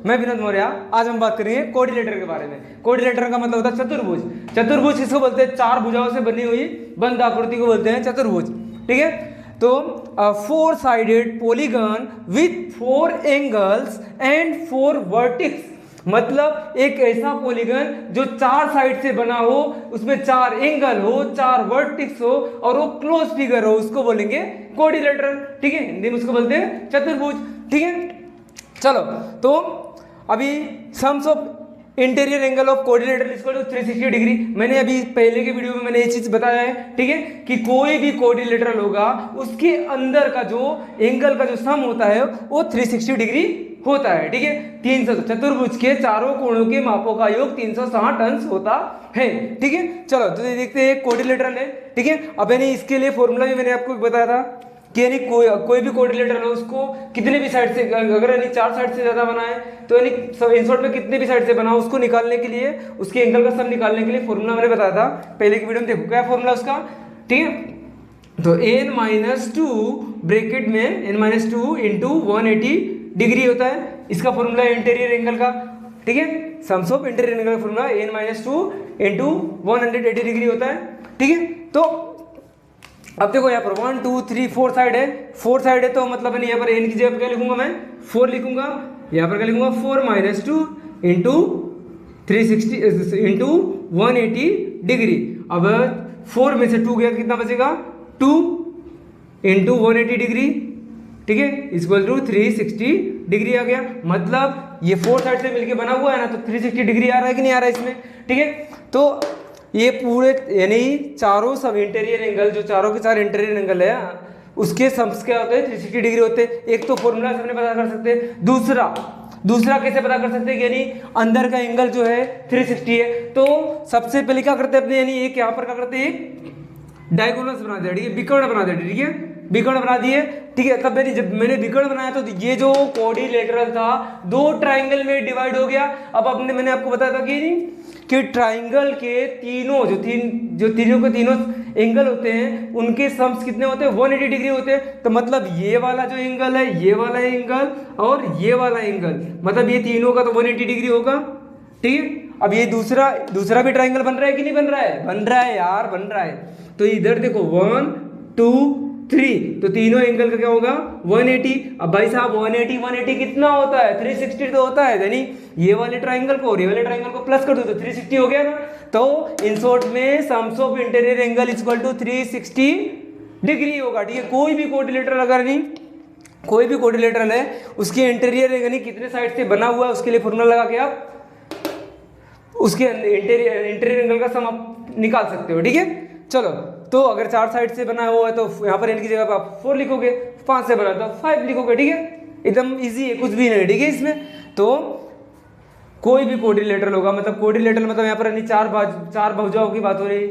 मैं विनोद मौर्य। आज हम बात करेंगे कोऑर्डिनेटर के बारे में। कोऑर्डिनेटर का मतलब होता है चतुर्भुज। चतुर्भुज किसको बोलते हैं? चार भुजाओं से बनी हुई बंद आकृति को बोलते हैं चतुर्भुज। ठीक है, तो four sided polygon with four angles and four vertices, मतलब एक ऐसा पॉलीगन जो चार साइड से बना हो, उसमें चार एंगल हो, चार वर्टिक्स हो और वो क्लोज फिगर हो, उसको बोलेंगे कोऑर्डिनेटर। ठीक है, हिंदी में उसको बोलते हैं चतुर्भुज। ठीक है, चलो तो अभी sums of interior angle of coordinator equal to 360 degree. मैंने अभी पहले के वीडियो में मैंने ये चीज बताया है, ठीक है, कि कोई भी कोऑर्डिनेटर होगा उसके अंदर का जो एंगल का जो सम होता है वो 360 डिग्री होता है। ठीक है, 300 चतुर्भुज के चारों कोणों के मापों का योग 360 अंश होता है। ठीक है, चलो तो देखते हैं कोऑर्डिनेटर है। ठीक है, अब यानी इसके लिए फॉर्मूला भी मैंने आपको बताया था कि यानी कोई भी कोऑर्डिनेटर हो उसको कितने भी साइड से, अगर यानी चार साइड से ज्यादा बना है तो यानी इन शॉर्ट में कितने भी साइड से बना हो उसको निकालने के लिए, उसके एंगल का सम निकालने के लिए फॉर्मूला मैंने बताया था पहले की वीडियो में। देखो क्या फॉर्मूला उसका। ठीक है, तो n-2 ब्रैकेट में n-2 इंटू 180 डिग्री होता है, इसका फॉर्मूला इंटीरियर एंगल का। ठीक है, सम्स ऑफ इंटीरियर एंगल का फॉर्मूला n-2 इंटू 180 डिग्री होता है। ठीक है, तो अब देखो यहाँ पर 1 2 3 4 साइड है, 4 साइड है तो मतलब है यहाँ पर n की जगह क्या लिखूंगा मैं? 4 लिखूंगा। यहाँ पर क्या लिखूंगा? 4 - 2 इंटू 360 इंटू 180 डिग्री। अब 4 में से 2 गया कितना बचेगा? 2 इंटू 180 डिग्री। ठीक है, इक्वल टू 360 डिग्री आ गया। मतलब ये 4 साइड से मिलके बना हुआ है ना, तो 360 डिग्री आ रहा है कि नहीं आ रहा है इसमें? ठीक है, तो ये पूरे यानी चारों सब इंटीरियर एंगल, जो चारों के चार इंटीरियर एंगल है उसके सम्स क्या होते हैं? 360 डिग्री होते हैं। एक तो फॉर्मूला से अपने पता कर सकते हैं, दूसरा कैसे पता कर सकते हैं? यानी अंदर का एंगल जो है 360 है, तो सबसे पहले क्या करते हैं अपने, यानी एक यहाँ पर क्या करते हैं, डायगोनल्स बना दिया। ठीक है, विकर्ण बना दिया। ठीक है, विकर्ण बना दिए। ठीक है, तब जब मैंने विकर्ण बनाया तो ये जो कोऑर्डिनेटर था दो ट्राइंगल में डिवाइड हो गया। अब मैंने आपको बताया था कि ट्राइंगल के तीनों जो तीनों के तीनों एंगल होते हैं उनके सम्स कितने होते हैं? 180 डिग्री होते हैं। तो मतलब ये वाला जो एंगल है, ये वाला एंगल और ये वाला एंगल, मतलब ये तीनों का तो 180 डिग्री होगा। ठीक है, अब ये दूसरा भी ट्राइंगल बन रहा है कि नहीं बन रहा है? बन रहा है यार, बन रहा है। तो इधर देखो 1 2 3, तो तीनों एंगल का क्या होगा? 180। अब भाई साहब 180 कितना होता है? 360 तो होता है। यानी ये वाले ट्राइंगल को और ये वाले ट्राइंगल को प्लस कर दो तो 360 हो गया ना। तो इन शॉर्ट में sums of interior angle equal to 360 degree होगा। ठीक है, कोई भी कोऑर्डिनेटर है उसके इंटीरियर यानी कितने साइड से बना हुआ है उसके लिए फॉर्मूला लगा के आप उसके इंटीरियर एंगल का सम आप निकाल सकते हो। ठीक है, चलो तो अगर चार साइड से बना हुआ है तो यहाँ पर n की जगह पर आप 4 लिखोगे, 5 से बना तो 5 लिखोगे। ठीक है, एकदम इजी है, कुछ भी नहीं। ठीक है, इसमें तो कोई भी कोऑर्डिनेटर होगा, मतलब कोऑर्डिनेटर मतलब यहाँ पर चार भुजाओं की बात हो रही।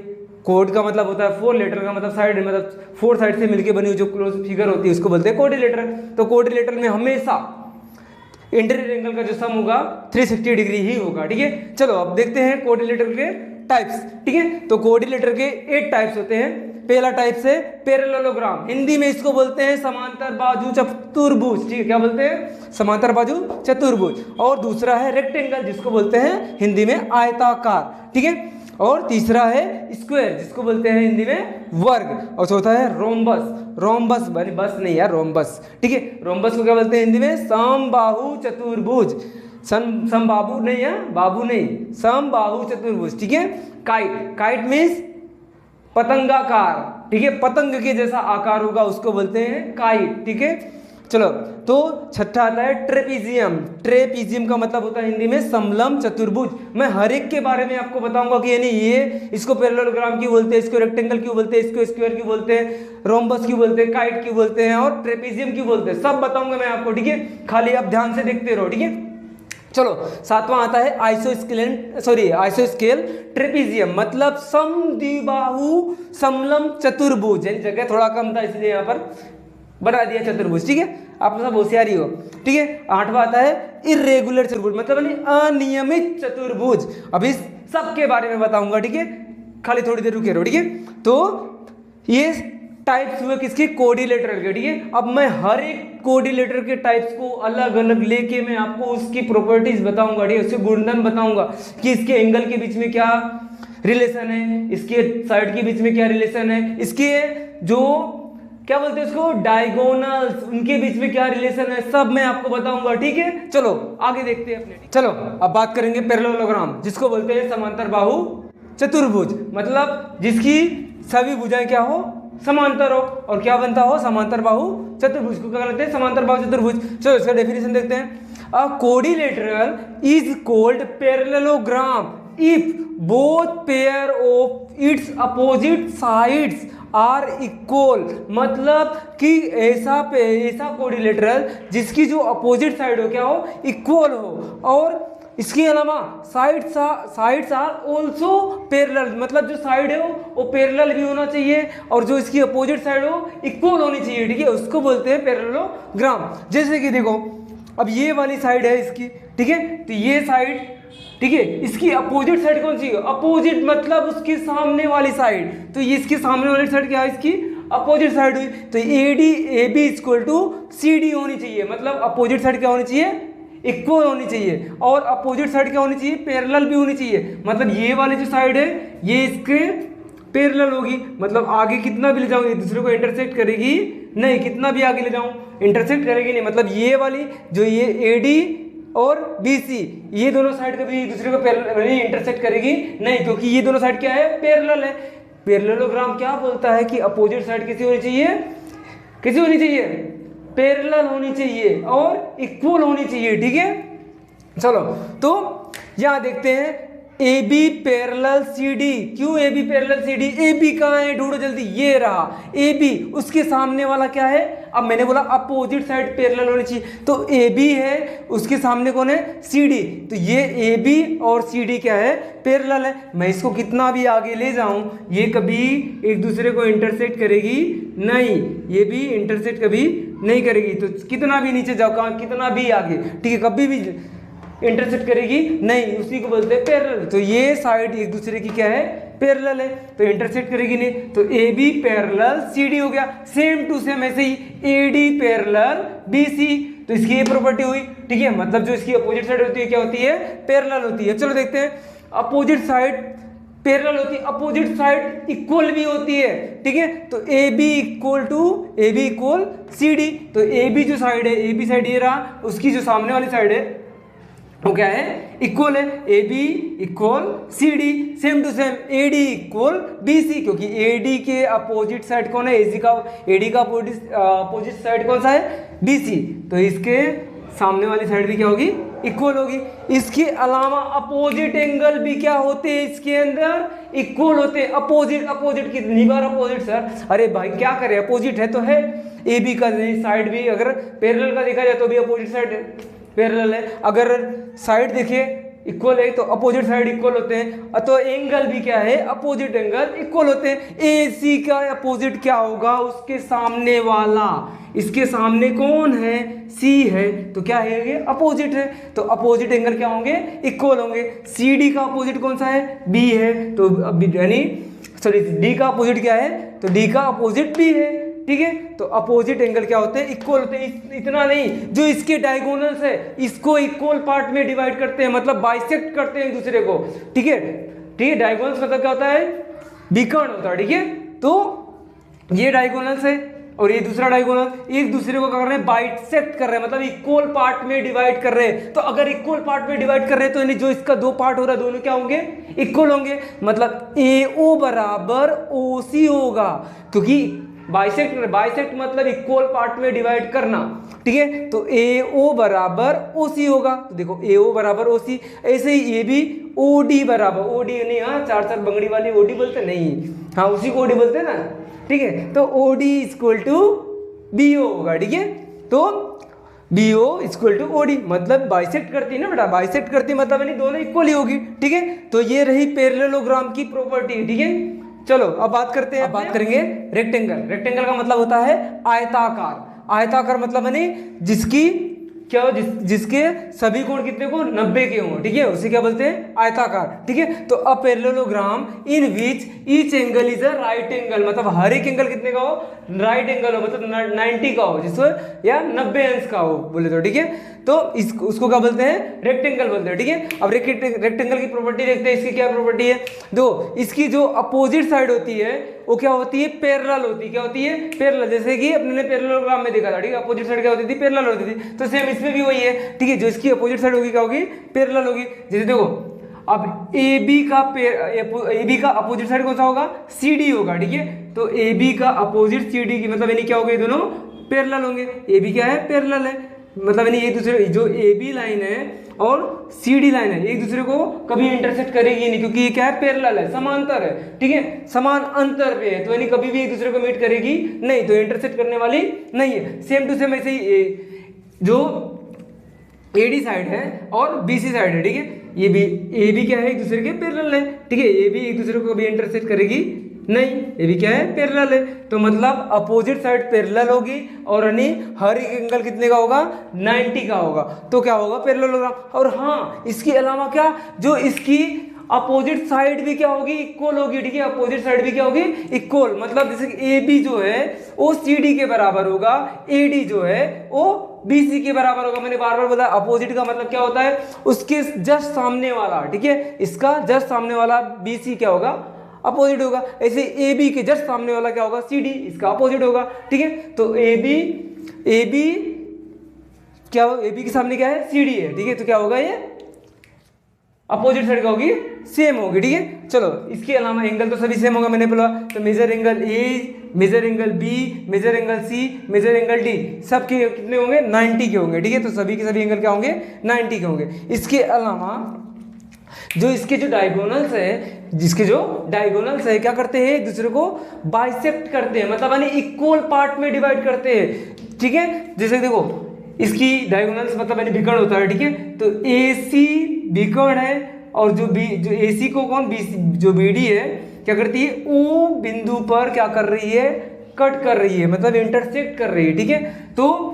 कोड का मतलब होता है 4, लेटर का मतलब साइड, मतलब 4 साइड से मिलकर बनी हुई जो क्लोज फिगर होती है उसको बोलते हैं कोऑर्डिनेटर। तो कोऑर्डिनेटर में हमेशा इंटीरियर एंगल का जो सम होगा 360 डिग्री ही होगा। ठीक है, चलो अब देखते हैं कोऑर्डिनेटर के टाइप्स। ठीक है, तो कोऑर्डिनेटर के 8 टाइप्स होते हैं। पहला टाइप है पैरेललोग्राम, हिंदी में इसको बोलते हैं समांतर बाजू चतुर्भुज। ठीक है, क्या बोलते हैं? समांतर बाजू चतुर्भुज। और दूसरा है रेक्टेंगल, जिसको बोलते हैं हिंदी में आयताकार। ठीक है, और तीसरा है स्क्वायर, जिसको बोलते हैं हिंदी में वर्ग। और चौथा है रोम्बस बस नहीं यार, रोम्बस। ठीक है, रोम्बस को क्या बोलते हैं हिंदी में? समबाहु चतुर्भुज। समबाहु नहीं है, बाबू नहीं, समबाहु चतुर्भुज। ठीक है, काइट मीन्स पतंगाकार। ठीक है, पतंग के जैसा आकार होगा उसको बोलते हैं काइट। ठीक है, चलो तो छठा आता है ट्रेपीजियम का मतलब होता है हिंदी में समलम चतुर्भुज। मैं हर एक के बारे में आपको बताऊंगा कि यानी ये इसको पैरेललोग्राम क्यों बोलते हैं, इसको रेक्टेंगल क्यों बोलते हैं, इसको स्क्वायर क्यों बोलते हैं, रोम्बस क्यों बोलते हैं, काइट क्यों बोलते हैं और ट्रेपीजियम क्यों बोलते हैं, सब बताऊंगा मैं आपको। ठीक है, खाली आप ध्यान से देखते रहो। ठीक है, चलो सातवां आता है आइसोस्केल ट्रेपीजियम, मतलब समद्विबाहु समलम चतुर्भुज। जगह थोड़ा कम था इसलिए यहाँ पर बना दिया चतुर्भुज। ठीक है, आप सब होशियारी हो। ठीक है, आठवां आता है इर्रेगुलर चतुर्भुज, मतलब अनियमित चतुर्भुज। अभी सब के बारे में बताऊंगा। ठीक है, खाली थोड़ी देर रुके रहो। ठीक है, तो ये टाइप्स हुए किसके, कोडिलेटरल के, ठीक है। अब मैं हर एक कोडिलेटर के टाइप्स को अलग अलग लेके मैं आपको उसकी प्रॉपर्टीज बताऊंगा, ठीक है, उसके गुणधर्म बताऊंगा कि इसके एंगल के बीच में क्या रिलेशन है, इसके साइड के बीच में क्या रिलेशन है, इसके जो क्या बोलते हैं उसको डायगोनल्स, उनके बीच में क्या रिलेशन है, सब मैं आपको बताऊंगा, ठीक है। चलो आगे देखते हैं अपने। चलो अब बात करेंगे पैरेललोग्राम, जिसको बोलते हैं समांतर बाहु चतुर्भुज, मतलब जिसकी सभी भुजाएं क्या हो, समांतर हो, और क्या बनता हो, समांतर बाहु चतुर्भुज को क्या कहते हैं, समांतर बाहु चतुर्भुज। चलो इसका डेफिनेशन देखते हैं। A quadrilateral is called parallelogram if both pair of its opposite sides are equal, मतलब कि ऐसा कोडिलेटरल जिसकी जो अपोजिट साइड हो क्या हो, इक्वल हो, और इसके अलावा साइड्स आर ऑल्सो पैरेलल, मतलब जो साइड है वो पैरेलल भी होना चाहिए, और जो इसकी अपोजिट साइड हो इक्वल होनी चाहिए, ठीक है, उसको बोलते हैं पैरेललोग्राम। जैसे कि देखो अब ये वाली साइड है इसकी, ठीक है, तो ये साइड, ठीक है, इसकी अपोजिट साइड कौन सी है, अपोजिट मतलब उसके सामने वाली साइड, तो ये इसके सामने वाली साइड क्या है, इसकी अपोजिट साइड हुई, तो A B equal to C D होनी चाहिए, मतलब अपोजिट साइड क्या होनी चाहिए, इक्वल होनी चाहिए, और अपोजिट साइड क्या होनी चाहिए, पैरेलल भी होनी चाहिए, मतलब ये वाली जो साइड है ये इसके पैरेलल होगी, मतलब आगे कितना भी ले जाऊँ एक दूसरे को इंटरसेक्ट करेगी नहीं, कितना भी आगे ले जाऊँ इंटरसेक्ट करेगी नहीं, मतलब ये वाली जो ये ए डी और बी सी ये दोनों साइड कभी एक दूसरे को पैरेलल इंटरसेक्ट करेगी नहीं, क्योंकि ये दोनों साइड क्या है, पैरेलल है। पैरेललोग्राम क्या बोलता है कि अपोजिट साइड किसी होनी चाहिए, किसी होनी चाहिए, पैरेलल होनी चाहिए और इक्वल होनी चाहिए, ठीक है। चलो तो यहां देखते हैं A B parallel C D, क्यों A B parallel C D, A B कहाँ है, ढूंढो जल्दी, ये रहा ए बी, उसके सामने वाला क्या है, अब मैंने बोला अपोजिट साइड पैरेलल होनी चाहिए, तो ए बी है, उसके सामने कौन है, सी डी, तो ये ए बी और सी डी क्या है, पैरेलल है। मैं इसको कितना भी आगे ले जाऊं ये कभी एक दूसरे को इंटरसेक्ट करेगी नहीं, ये भी इंटरसेक्ट कभी नहीं करेगी, तो कितना भी नीचे जाओ, कहाँ कितना भी आगे, ठीक है, कभी भी इंटरसेक्ट करेगी नहीं, उसी को बोलते हैं पैरेलल। तो ये साइड एक दूसरे की क्या है, पैरेलल है, तो इंटरसेक्ट करेगी नहीं, तो A B parallel C D हो गया। सेम टू सेम ऐसे ही A D parallel B C, तो इसकी ये प्रॉपर्टी हुई, ठीक है, मतलब जो इसकी अपोजिट साइड होती है क्या होती है, पैरेलल होती है। चलो देखते हैं, अपोजिट साइड पैरेलल होती है, अपोजिट साइड इक्वल भी होती है, ठीक है, तो A B equal C D, तो ए बी जो साइड है, ए बी साइड ये रहा, उसकी जो सामने वाली साइड है वो क्या है, इक्वल है, A B equal C D. Same to same A D equal B C, क्योंकि ए डी के अपोजिट साइड कौन है, ए डी का अपोजिट साइड कौन सा है, बी सी, तो इसके सामने वाली साइड भी क्या होगी, इक्वल होगी। इसके अलावा अपोजिट एंगल भी क्या होते हैं, इसके अंदर इक्वल होते हैं। अपोजिट कितनी बार अपोजिट सर, अरे भाई क्या करें, अपोजिट है तो है, ए बी का साइड भी अगर पैरेलल का देखा जाए तो भी अपोजिट साइड पैरेलल है, अगर साइड देखिए इक्वल है तो अपोजिट साइड इक्वल होते हैं, तो एंगल भी क्या है, अपोजिट एंगल इक्वल होते हैं। ए सी का अपोजिट क्या होगा, उसके सामने वाला, इसके सामने कौन है, सी है, तो क्या है ये अपोजिट है, तो अपोजिट एंगल क्या होंगे, इक्वल होंगे। सी डी का अपोजिट कौन सा है, बी है, तो यानी सॉरी डी का अपोजिट क्या है, तो डी का अपोजिट बी है, ठीक है, तो अपोजिट एंगल क्या होते हैं, इक्वल होते हैं। इतना नहीं, जो इसके डायगोनल्स है इसको इक्वल पार्ट में डिवाइड करते हैं, मतलब बाइसेक्ट करते हैं एक दूसरे को, ठीक है, ठीक है, डायगोनल्स मतलब क्या होता है, विकर्ण होता है, ठीक है, तो ये डायगोनल्स है और ये दूसरा डायगोनल एक दूसरे को क्या कर रहे हैं, बाइसेक्ट कर रहे हैं, मतलब इक्वल पार्ट में डिवाइड कर रहे हैं। तो अगर इक्वल पार्ट में डिवाइड कर रहे हैं तो यानी जो इसका दो पार्ट हो रहा है दोनों क्या होंगे, इक्वल होंगे, मतलब ए ओ बराबर ओ सी होगा, क्योंकि बाइसेक्ट मतलब इक्वल पार्ट में डिवाइड करना, ठीक है, तो ए ओ बराबर ओ सी होगा, तो देखो ए ओ बराबर ओ सी। ऐसे ही ये भी ओ डी बराबर, ओ डी नहीं, हाँ चार चार बंगड़ी वाली ओ डी बोलते नहीं, हाँ उसी को ओ डी बोलते हैं ना, ठीक है, तो O D equal to B O होगा, ठीक है, तो B O equal to O D, मतलब बाइसेक्ट करती है ना बेटा, बाइसेक्ट करती मतलब यानी दोनों इक्वल ही होगी, ठीक है, तो ये रही पैरेललोग्राम की प्रॉपर्टी, ठीक है। चलो अब बात करते हैं, अब बात करेंगे रेक्टेंगल। रेक्टेंगल का मतलब होता है आयताकार, आयताकार मतलब यानी जिसकी क्या हो, जिसके सभी कोण कितने को 90 के हों, ठीक है, उसे क्या बोलते हैं, आयताकार, ठीक है। तो अ parallelogram in which each angle is a right angle, मतलब हर एक एंगल कितने का हो, राइट एंगल हो, मतलब 90 का हो, जिसको या 90 अंश का हो बोले तो, ठीक है। तो उसको क्या बोलते हैं, रेक्टेंगल बोलते हैं, ठीक है। अब रेक्टेंगल की प्रॉपर्टी देखते हैं, इसकी क्या प्रॉपर्टी है। दो, इसकी जो अपोजिट साइड होती है वो क्या होती है, पैरेलल होती है। क्या होती है, पैरेलल। जैसे कि अपने ने पैरेललोग्राम में देखा था, ठीक है, अपोजिट साइड क्या होती थी, पैरेलल होती थी। तो सेम इसमें भी वही है, ठीक है। जो इसकी अपोजिट साइड होगी क्या होगी, पैरेलल होगी। जैसे देखो अब ए बी का अपोजिट साइड कौन सा होगा, सी डी होगा, ठीक है। तो ए बी का अपोजिट सी डी की मतलब यानी क्या होगा, ये दोनों पैरेलल होंगे। ए बी क्या है, पैरेलल है, मतलब यानी एक दूसरे, जो ए बी लाइन है और सी डी लाइन है एक दूसरे को कभी इंटरसेक्ट करेगी नहीं, क्योंकि ये क्या है, पैरेलल है, समांतर है, ठीक है, समान अंतर पे है, तो यानी कभी भी एक दूसरे को मीट करेगी नहीं, तो इंटरसेक्ट करने वाली नहीं है। सेम टू सेम ऐसे ही जो एडी साइड है और बीसी साइड है, ठीक है, ये भी ए बी क्या है, एक दूसरे के पैरेलल है, ठीक है। ए बी एक दूसरे को कभी इंटरसेक्ट करेगी नहीं, ये भी क्या है, पैरेलल है। तो मतलब अपोजिट साइड पैरेलल होगी और यानी हर एक एंगल कितने का होगा, 90 का होगा, तो क्या होगा, पैरेललोग्राम। और हाँ, इसके अलावा क्या, जो इसकी अपोजिट साइड भी क्या होगी, इक्वल होगी, ठीक है। अपोजिट साइड भी क्या होगी, इक्वल। मतलब जैसे ए बी जो है वो सी डी के बराबर होगा, ए डी जो है वो BC के बराबर होगा। मैंने बार बार बोला अपोजिट का मतलब क्या होता है, उसके जस्ट सामने वाला, ठीक है, इसका जस्ट सामने वाला BC क्या होगा, अपोजिट होगा। ऐसे AB के जस्ट सामने वाला क्या होगा, CD, इसका अपोजिट होगा, ठीक है। तो AB क्या होगा, AB के सामने क्या है, CD है, ठीक है। तो क्या होगा, ये अपोजिट साइड का होगी, सेम होगी, ठीक है। चलो इसके अलावा एंगल तो सभी सेम होगा, मैंने बोला। तो measure angle A, measure angle B, measure angle C, measure angle D, सबके कितने होंगे, 90 के होंगे, ठीक है। तो सभी के सभी एंगल क्या होंगे, 90 के होंगे। इसके अलावा जो इसके जो डायगोनल्स है, जिसके जो डायगोनल्स है क्या करते हैं, एक दूसरे को बाइसेक्ट करते हैं, मतलब यानी इक्वल पार्ट में डिवाइड करते हैं, ठीक है। जैसे देखो इसकी डायगोनल्स मतलब यानी विकर्ण होता है, ठीक है। तो AC विकर्ण है और जो AC को कौन, BC जो BD है क्या करती है, O बिंदु पर क्या कर रही है, कट कर रही है, मतलब इंटरसेक्ट कर रही है, ठीक है। तो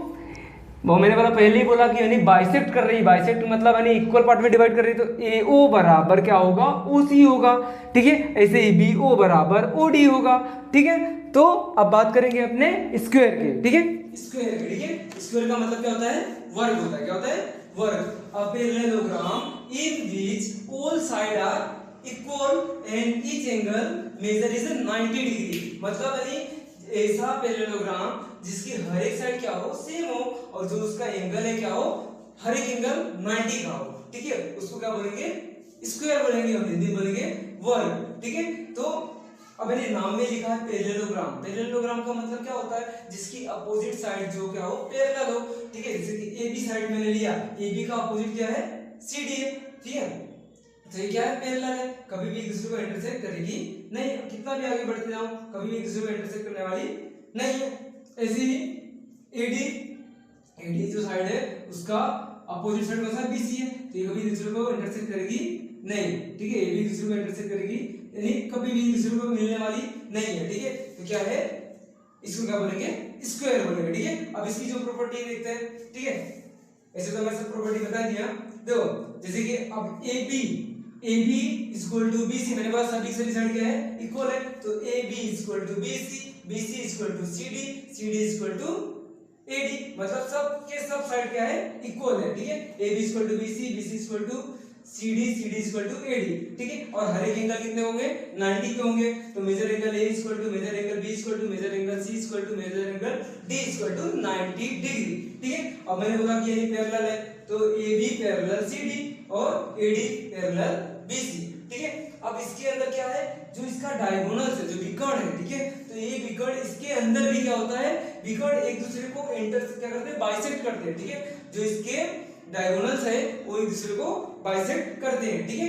वो मैंने बोला पहले ही बोला कि यानी बाइसेक्ट कर रही है, बाइसेक्ट मतलब यानी इक्वल पार्ट में डिवाइड कर रही है। तो AO बराबर क्या होगा, OC होगा, ठीक है। ऐसे ही BO बराबर OD होगा, ठीक है। तो अब बात करेंगे अपने स्क्वायर के, ठीक है, स्क्वायर के, ठीक है। स्क्वायर का मतलब क्या होता है, वर्ग होता है, क्या होता है, वर्ग। A parallelogram in which all side are equal and each angle measure is 90 degree, मतलब यानी ऐसा पैरेललोग्राम जिसकी हर एक साइड क्या हो, सेम हो, और जो उसका एंगल है क्या हो, हर एक एंगल 90 का हो, ठीक है। उसको क्या बोलेंगे, स्क्वायर बोलेंगे, हम हिंदी बोलेंगे वर्ग, ठीक है। तो अब मैंने नाम में लिखा है पैरेललोग्राम। पैरेललोग्राम का मतलब क्या होता है, जिसकी अपोजिट साइड जो क्या हो, पैरेलल हो, ठीक है। जैसे कि AB साइड मैंने लिया, AB का अपोजिट क्या है, CD है, ठीक है। तो ये क्या है, पैरेलल है, कभी भी एक दूसरे को इंटरसेक्ट करेगी नहीं, कितना भी आगे बढ़ते जाओ कभी भी एक दूसरे को इंटरसेक्ट करने वाली नहीं है। ऐसे ही AD जो साइड है उसका अपोजिट साइड कौन सा, BC है, तो ये कभी एक दूसरे को इंटरसेक्ट करेगी नहीं, ठीक है। AB एक दूसरे को इंटरसेक्ट करेगी यानी कभी भी एक दूसरे को मिलने वाली नहीं है, ठीक है। तो क्या है, इसको क्या बोलेंगे, स्क्वायर बोलेंगे, ठीक है। अब इसकी जो प्रॉपर्टी देखते हैं, ठीक है। ऐसे तो मैं सब प्रॉपर्टी बता दिया। देखो जैसे कि अब AB इक्वल टू BC, मैंने बोला सभी साइड क्या है, इक्वल है। तो AB equal to BC, BC equal to CD, CD equal to AD, मतलब सब के सब साइड क्या है, इक्वल है, ठीक है। AB equal to BC, BC equal to CD, CD equal to AD, ठीक है। और हर एक एंगल कितने होंगे, 90 के होंगे। तो measure angle A equal to measure angle B equal to measure angle C equal to measure angle D equal to 90 degree, ठीक है। अब मैंने बोला कि ये पैरेलल है, तो AB पैरेलल CD और AD पैरेलल BC, ठीक है। अब इसके अंदर क्या है, जो इसका डायगोनल्स है, जो विकर्ण है, ठीक है। तो ये विकर्ण, इसके अंदर भी क्या होता है, विकर्ण एक दूसरे को इंटरसेक्ट क्या करते हैं, बाइसेक्ट करते हैं, ठीक है। जो इसके डायगोनल्स है वो एक दूसरे को बाइसेक्ट करते हैं, ठीक है।